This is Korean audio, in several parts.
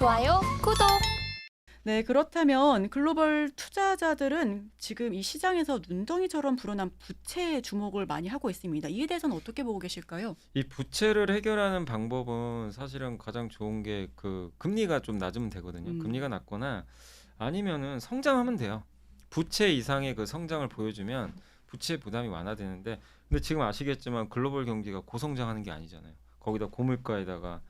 좋아요, 구독. 네, 그렇다면 글로벌 투자자들은 지금 이 시장에서 눈덩이처럼 불어난 부채에 주목을 많이 하고 있습니다. 이에 대해서는 어떻게 보고 계실까요? 이 부채를 해결하는 방법은 사실은 가장 좋은 게 그 금리가 좀 낮으면 되거든요. 음, 금리가 낮거나 아니면은 성장하면 돼요. 부채 이상의 그 성장을 보여주면 부채 부담이 완화되는데, 근데 지금 아시겠지만 글로벌 경기가 고성장하는 게 아니잖아요. 거기다 고물가에다가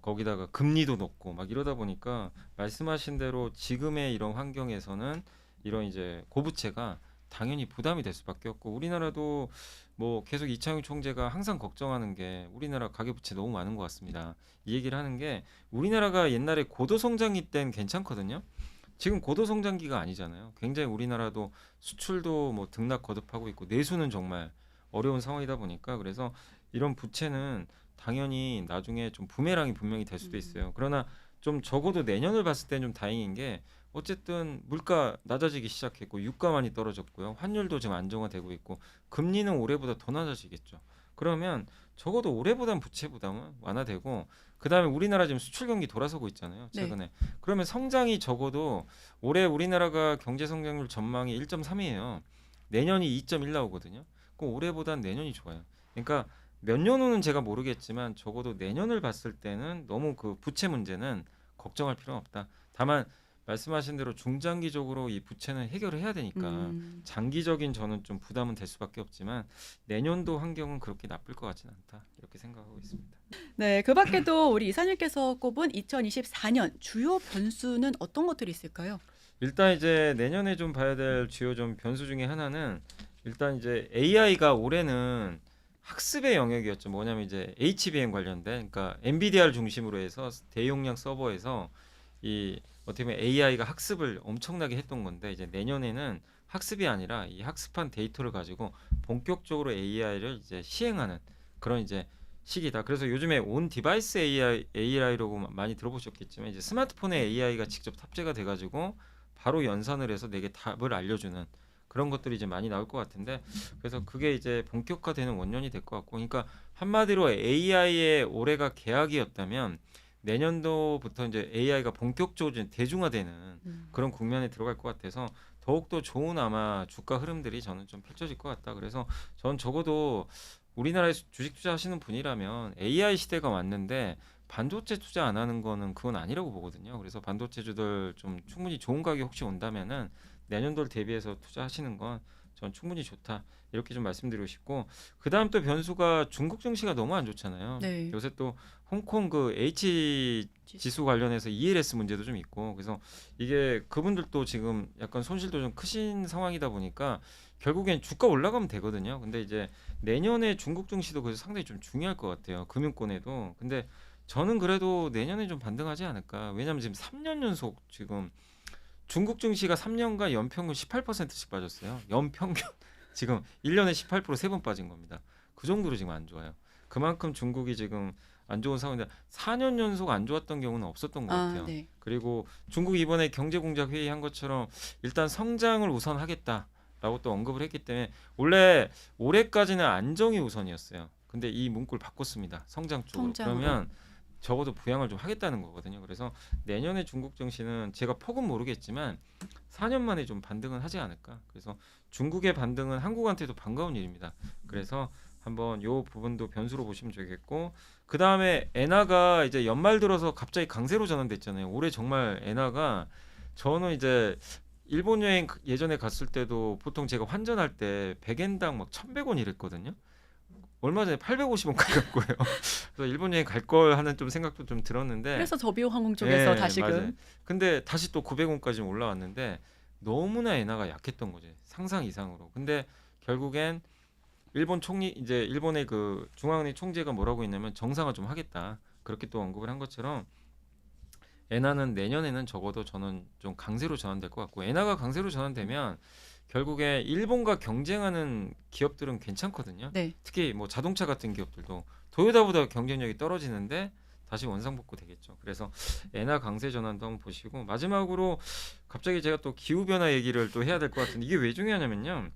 거기다가 금리도 높고 막 이러다 보니까 말씀하신 대로 지금의 이런 환경에서는 이런 이제 고부채가 당연히 부담이 될 수밖에 없고, 우리나라도 뭐 계속 이창용 총재가 항상 걱정하는 게 우리나라 가계부채 너무 많은 것 같습니다. 이 얘기를 하는 게, 우리나라가 옛날에 고도성장기 때는 괜찮거든요. 지금 고도성장기가 아니잖아요. 굉장히 우리나라도 수출도 뭐 등락 거듭하고 있고 내수는 정말 어려운 상황이다 보니까, 그래서 이런 부채는 당연히 나중에 좀 부메랑이 분명히 될 수도 있어요. 그러나 좀 적어도 내년을 봤을 때는 좀 다행인 게, 어쨌든 물가 낮아지기 시작했고 유가 많이 떨어졌고요. 환율도 지금 안정화되고 있고 금리는 올해보다 더 낮아지겠죠. 그러면 적어도 올해보단 부채 부담은 완화되고, 그다음에 우리나라 지금 수출 경기 돌아서고 있잖아요. 네. 최근에. 그러면 성장이 적어도 올해 우리나라가 경제 성장률 전망이 1.3이에요. 내년이 2.1 나오거든요. 그럼 올해보단 내년이 좋아요. 그러니까 몇 년 후는 제가 모르겠지만 적어도 내년을 봤을 때는 너무 그 부채 문제는 걱정할 필요는 없다. 다만 말씀하신 대로 중장기적으로 이 부채는 해결을 해야 되니까 음. 장기적인 저는 좀 부담은 될 수밖에 없지만 내년도 환경은 그렇게 나쁠 것 같지는 않다, 이렇게 생각하고 있습니다. 네, 그 밖에도 우리 이사님께서 꼽은 2024년 주요 변수는 어떤 것들이 있을까요? 일단 이제 내년에 좀 봐야 될 주요 좀 변수 중에 하나는, 일단 이제 AI가 올해는 학습의 영역이었죠. 뭐냐면 이제 HBM 관련된, 그러니까 엔비디아를 중심으로 해서 대용량 서버에서 이 어떻게 보면 AI가 학습을 엄청나게 했던 건데, 이제 내년에는 학습이 아니라 이 학습한 데이터를 가지고 본격적으로 AI를 이제 시행하는 그런 이제 시기다. 그래서 요즘에 온 디바이스 AI라고 많이 들어보셨겠지만, 이제 스마트폰에 AI가 직접 탑재가 돼가지고 바로 연산을 해서 내게 답을 알려주는 그런 것들이 이제 많이 나올 것 같은데, 그래서 그게 이제 본격화되는 원년이 될 것 같고, 그러니까 한마디로 AI의 올해가 개학이었다면 내년도부터 이제 AI가 본격적으로 이제 대중화되는 그런 국면에 들어갈 것 같아서 더욱더 좋은 아마 주가 흐름들이 저는 좀 펼쳐질 것 같다. 그래서 전 적어도 우리나라에 주식 투자하시는 분이라면 AI 시대가 왔는데 반도체 투자 안 하는 거는 그건 아니라고 보거든요. 그래서 반도체주들 좀 충분히 좋은 가격 혹시 온다면은 내년도를 대비해서 투자하시는 건 전 충분히 좋다, 이렇게 좀 말씀드리고 싶고, 그 다음 또 변수가 중국 증시가 너무 안 좋잖아요. 네. 요새 또 홍콩 그 H 지수 관련해서 ELS 문제도 좀 있고, 그래서 이게 그분들도 지금 약간 손실도 좀 크신 상황이다 보니까 결국엔 주가 올라가면 되거든요. 근데 이제 내년에 중국 증시도 그래서 상당히 좀 중요할 것 같아요. 금융권에도. 근데 저는 그래도 내년에 좀 반등하지 않을까. 왜냐면 지금 3년 연속 지금 중국 증시가 3년간 연평균 18%씩 빠졌어요. 연평균 지금 1년에 18% 3번 빠진 겁니다. 그 정도로 지금 안 좋아요. 그만큼 중국이 지금 안 좋은 상황인데 4년 연속 안 좋았던 경우는 없었던 것 같아요. 네. 그리고 중국 이번에 경제공작 회의 한 것처럼 일단 성장을 우선하겠다라고 또 언급을 했기 때문에, 원래 올해까지는 안정이 우선이었어요. 근데 이 문구를 바꿨습니다. 성장 쪽으로. 성장으로. 그러면 적어도 부양을 좀 하겠다는 거거든요. 그래서 내년에 중국 증시는 제가 폭은 모르겠지만 4년 만에 좀 반등은 하지 않을까. 그래서 중국의 반등은 한국한테도 반가운 일입니다. 그래서 한번 요 부분도 변수로 보시면 되겠고, 그 다음에 엔화가 이제 연말 들어서 갑자기 강세로 전환됐잖아요. 올해 정말 엔화가, 저는 이제 일본 여행 예전에 갔을 때도 보통 제가 환전할 때 100엔당 막 1,100원 이랬거든요. 얼마 전에 850원까지 갔고요. 그래서 일본 여행 갈 걸 하는 좀 생각도 좀 들었는데, 그래서 저비용항공 쪽에서 맞아요. 다시금 근데 다시 또 900원까지 올라왔는데 너무나 엔화가 약했던 거지, 상상 이상으로. 근데 결국엔 일본 총리, 이제 일본의 그 중앙은행 총재가 뭐라고 했냐면 정상화 좀 하겠다, 그렇게 또 언급을 한 것처럼 엔화는 내년에는 적어도 저는 좀 강세로 전환될 것 같고, 엔화가 강세로 전환되면 결국에 일본과 경쟁하는 기업들은 괜찮거든요. 네. 특히 뭐 자동차 같은 기업들도 토요타보다 경쟁력이 떨어지는데 다시 원상복구 되겠죠. 그래서 엔화 강세 전환도 한번 보시고, 마지막으로 갑자기 제가 또 기후 변화 얘기를 또 해야 될 것 같은데, 이게 왜 중요하냐면요.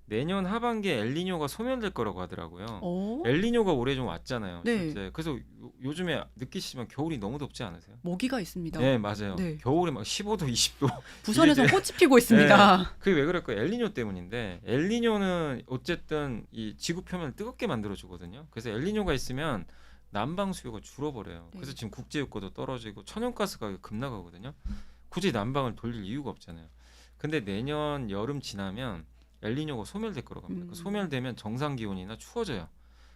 내년 하반기에 엘니뇨가 소멸될 거라고 하더라고요. 어? 엘니뇨가 올해 좀 왔잖아요. 네. 실제. 그래서 요즘에 느끼시지만 겨울이 너무 덥지 않으세요? 모기가 있습니다. 네, 맞아요. 네. 겨울에 막 15도, 20도. 부산에서 이게 꽃이 피고 있습니다. 그게 왜 그럴까요? 엘니뇨 때문인데 엘니뇨는 어쨌든 이 지구 표면을 뜨겁게 만들어 주거든요. 그래서 엘니뇨가 있으면 난방 수요가 줄어버려요. 네. 그래서 지금 국제 유가도 떨어지고 천연가스 가격이 급나가거든요. 굳이 난방을 돌릴 이유가 없잖아요. 근데 내년 여름 지나면 엘니뇨가 소멸될 거라고 합니다. 소멸되면 정상 기온이나 추워져요.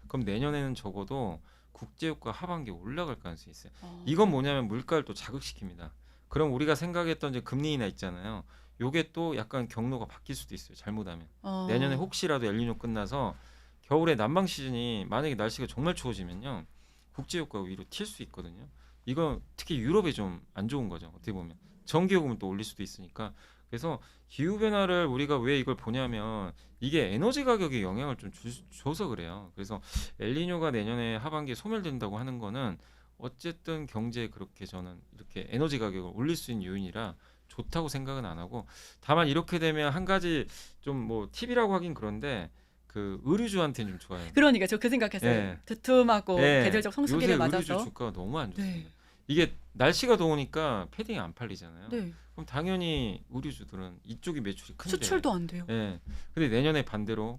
그럼 내년에는 적어도 국제 유가 하반기에 올라갈 가능성이 있어요. 이건 뭐냐면 물가를 또 자극시킵니다. 그럼 우리가 생각했던 이제 금리 인하 있잖아요. 요게 또 약간 경로가 바뀔 수도 있어요. 잘못하면. 내년에 혹시라도 엘니뇨 끝나서 겨울에 난방 시즌이 만약에 날씨가 정말 추워지면요. 국제 유가가 위로 튈 수 있거든요. 이건 특히 유럽에 좀 안 좋은 거죠. 어떻게 보면. 전기요금을 또 올릴 수도 있으니까. 그래서 기후 변화를 우리가 왜 이걸 보냐면 이게 에너지 가격에 영향을 좀 줘서 그래요. 그래서 엘니뇨가 내년에 하반기에 소멸된다고 하는 거는 어쨌든 경제에 그렇게 저는 이렇게 에너지 가격을 올릴 수 있는 요인이라 좋다고 생각은 안 하고, 다만 이렇게 되면 한 가지 좀 뭐 팁이라고 하긴 그런데 그 의류주한테는 좀 좋아요. 그러니까 저 그 생각했어요. 예. 두툼하고 예. 계절적 요새 성수기를 의류주 맞아서. 주가가 너무 안 좋습니다. 네. 이게 날씨가 더우니까 패딩이 안 팔리잖아요. 네. 그럼 당연히 의류주들은 이쪽이 매출이 큰데. 수출도 안 돼요. 예. 근데 내년에 반대로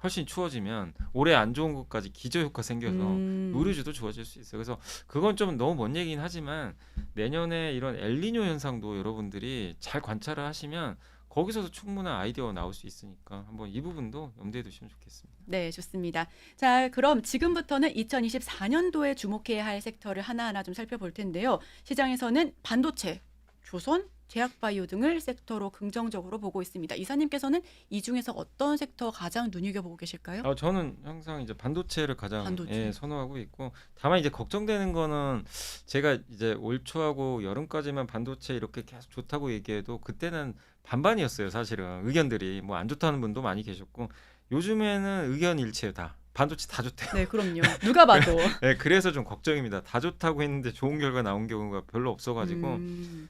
훨씬 추워지면 올해 안 좋은 것까지 기저효과 생겨서 의류주도 좋아질 수 있어요. 그래서 그건 좀 너무 먼 얘기긴 하지만 내년에 이런 엘니뇨 현상도 여러분들이 잘 관찰을 하시면 거기서도 충분한 아이디어가 나올 수 있으니까 한번 이 부분도 염두에 두시면 좋겠습니다. 네, 좋습니다. 자, 그럼 지금부터는 2024년도에 주목해야 할 섹터를 하나하나 좀 살펴볼 텐데요. 시장에서는 반도체, 조선, 제약바이오 등을 섹터로 긍정적으로 보고 있습니다. 이사님께서는 이 중에서 어떤 섹터 가장 눈여겨보고 계실까요? 저는 항상 이제 반도체를 가장 반도체. 선호하고 있고, 다만 이제 걱정되는 거는 제가 이제 올 초하고 여름까지만 반도체 이렇게 계속 좋다고 얘기해도 그때는 반반이었어요. 사실은 의견들이 뭐 안 좋다는 분도 많이 계셨고, 요즘에는 의견 일치예요. 다 반도체 다 좋대요. 네, 그럼요. 누가 봐도. 네, 그래서 좀 걱정입니다. 다 좋다고 했는데 좋은 결과 나온 경우가 별로 없어가지고.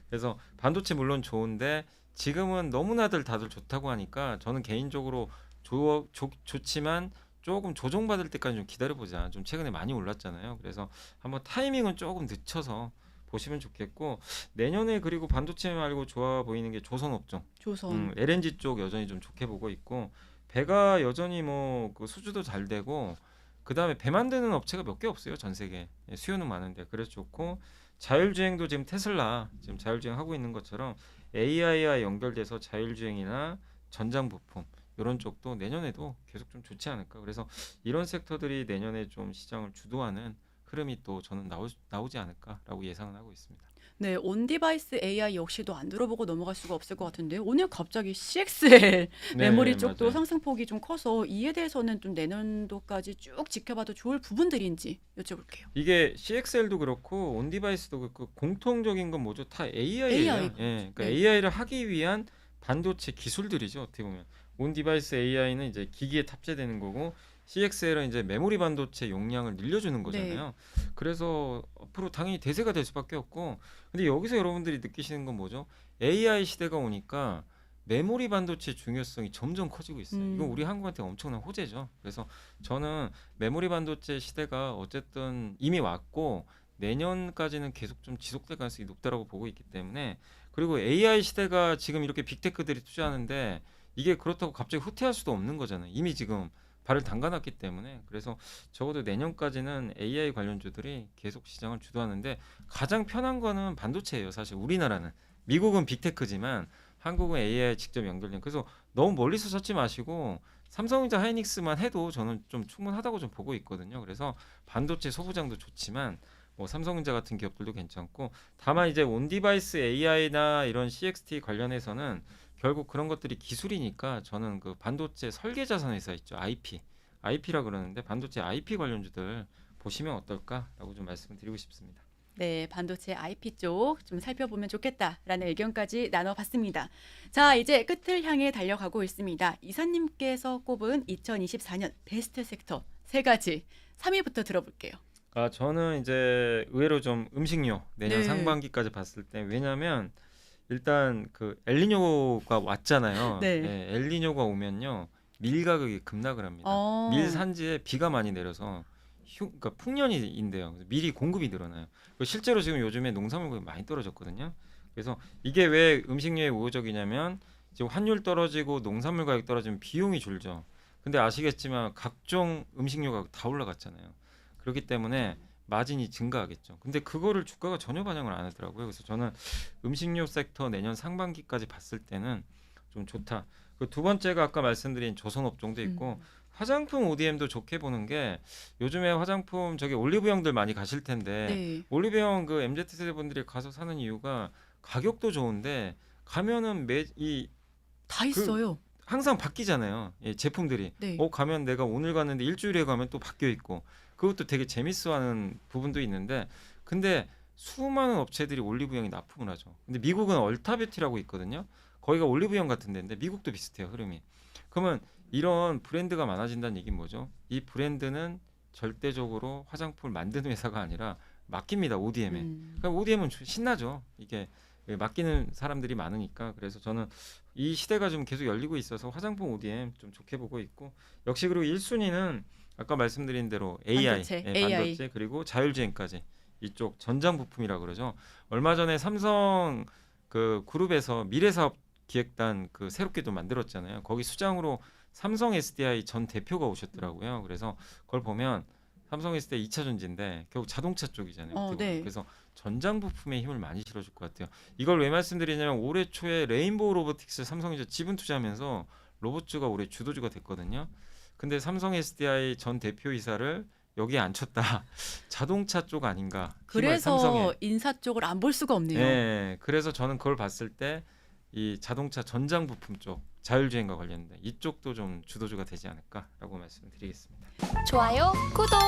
그래서 반도체 물론 좋은데 지금은 너무나들 다들 좋다고 하니까 저는 개인적으로 좋지만 조금 조정받을 때까지 좀 기다려보자. 좀 최근에 많이 올랐잖아요. 그래서 한번 타이밍은 조금 늦춰서 보시면 좋겠고, 내년에 그리고 반도체 말고 좋아 보이는 게 조선업종, 조선. LNG 쪽 여전히 좀 좋게 보고 있고, 배가 여전히 뭐 그 수주도 잘 되고, 그 다음에 배 만드는 업체가 몇 개 없어요, 전 세계. 수요는 많은데 그래서 좋고, 자율주행도 지금 테슬라 지금 자율주행 하고 있는 것처럼 AI와 연결돼서 자율주행이나 전장 부품 이런 쪽도 내년에도 계속 좀 좋지 않을까. 그래서 이런 섹터들이 내년에 좀 시장을 주도하는 흐름이 또 저는 나오지 않을까라고 예상을 하고 있습니다. 네, 온디바이스 AI 역시도 안 들어보고 넘어갈 수가 없을 것 같은데요. 오늘 갑자기 CXL 메모리 쪽도 맞아요. 상승폭이 좀 커서 이에 대해서는 좀 내년도까지 쭉 지켜봐도 좋을 부분들인지 여쭤볼게요. 이게 CXL도 그렇고 온디바이스도 그렇고 공통적인 건 뭐죠? 다 AI예요. AI. 그러니까 네. AI를 하기 위한 반도체 기술들이죠. 어떻게 보면 온디바이스 AI는 이제 기기에 탑재되는 거고, CXL은 이제 메모리 반도체 용량을 늘려주는 거잖아요. 그래서 앞으로 당연히 대세가 될 수밖에 없고, 근데 여기서 여러분들이 느끼시는 건 뭐죠? AI 시대가 오니까 메모리 반도체 중요성이 점점 커지고 있어요. 이건 우리 한국한테 엄청난 호재죠. 그래서 저는 메모리 반도체 시대가 어쨌든 이미 왔고 내년까지는 계속 좀 지속될 가능성이 높다라고 보고 있기 때문에, 그리고 AI 시대가 지금 이렇게 빅테크들이 투자하는데 이게 그렇다고 갑자기 후퇴할 수도 없는 거잖아요. 이미 지금 발을 담가놨기 때문에. 그래서 적어도 내년까지는 AI 관련주들이 계속 시장을 주도하는데, 가장 편한 거는 반도체예요. 사실 우리나라는. 미국은 빅테크지만 한국은 AI 직접 연결된. 그래서 너무 멀리서 찾지 마시고 삼성전자 하이닉스만 해도 저는 좀 충분하다고 좀 보고 있거든요. 그래서 반도체 소부장도 좋지만 뭐 삼성전자 같은 기업들도 괜찮고, 다만 이제 온디바이스 AI나 이런 CXT 관련해서는 결국 그런 것들이 기술이니까 저는 그 반도체 설계 자산 회사 있죠. IP라 그러는데 반도체 IP 관련주들 보시면 어떨까라고 좀 말씀을 드리고 싶습니다. 네, 반도체 IP 쪽 좀 살펴보면 좋겠다라는 의견까지 나눠봤습니다. 자, 이제 끝을 향해 달려가고 있습니다. 이사님께서 꼽은 2024년 베스트 섹터 3가지 3위부터 들어볼게요. 저는 이제 의외로 좀 음식료 내년 네. 상반기까지 봤을 때, 왜냐하면 일단 그 엘니뇨가 왔잖아요. 네. 엘니뇨가 오면요 밀 가격이 급락을 합니다. 밀 산지에 비가 많이 내려서 그러니까 풍년인데요. 그래서 밀이 공급이 늘어나요. 그리고 실제로 지금 요즘에 농산물 가격이 많이 떨어졌거든요. 그래서 이게 왜 음식료에 우호적이냐면 지금 환율 떨어지고 농산물 가격 떨어지면 비용이 줄죠. 근데 아시겠지만 각종 음식료 가격 다 올라갔잖아요. 그렇기 때문에 마진이 증가하겠죠. 근데 그거를 주가가 전혀 반영을 안 하더라고요. 그래서 저는 음식료 섹터 내년 상반기까지 봤을 때는 좀 좋다. 그 두 번째가 아까 말씀드린 조선업종도 있고 화장품 ODM도 좋게 보는 게 요즘에 화장품 저기 올리브영들 많이 가실 텐데 네. 올리브영 그 MZ 세대 분들이 가서 사는 이유가 가격도 좋은데 가면은 다 그 있어요. 항상 바뀌잖아요. 예, 제품들이. 네. 가면 내가 오늘 갔는데 일주일에 가면 또 바뀌어 있고 그것도 되게 재밌어하는 부분도 있는데 근데 수많은 업체들이 올리브영에 납품을 하죠. 근데 미국은 얼타뷰티라고 있거든요. 거기가 올리브영 같은 데인데 미국도 비슷해요, 흐름이. 그러면 이런 브랜드가 많아진다는 얘기는 뭐죠? 이 브랜드는 절대적으로 화장품을 만드는 회사가 아니라 맡깁니다, ODM에. 그러니까 ODM은 신나죠. 이게 맡기는 사람들이 많으니까. 그래서 저는 이 시대가 좀 계속 열리고 있어서 화장품 ODM 좀 좋게 보고 있고 역시 그리고 1순위는 아까 말씀드린 대로 AI, 반도체, 예, AI. 반도체 그리고 자율주행까지 이쪽 전장 부품이라 그러죠. 얼마 전에 삼성 그 그룹에서 미래사업 기획단 그 새롭게 또 만들었잖아요. 거기 수장으로 삼성 SDI 전 대표가 오셨더라고요. 그래서 그걸 보면 삼성 SDI 2차 전지인데 결국 자동차 쪽이잖아요. 어떻게 보면. 네. 그래서 전장 부품에 힘을 많이 실어줄 것 같아요. 이걸 왜 말씀드리냐면 올해 초에 레인보우 로보틱스 삼성이 지분 투자하면서 로봇주가 올해 주도주가 됐거든요. 근데 삼성 SDI 전 대표이사를 여기에 앉혔다. 자동차 쪽 아닌가. 힘을 그래서 삼성에. 인사 쪽을 안 볼 수가 없네요. 네, 그래서 저는 그걸 봤을 때 이 자동차 전장 부품 쪽 자율주행과 관련된 이쪽도 좀 주도주가 되지 않을까라고 말씀드리겠습니다. 좋아요, 구독!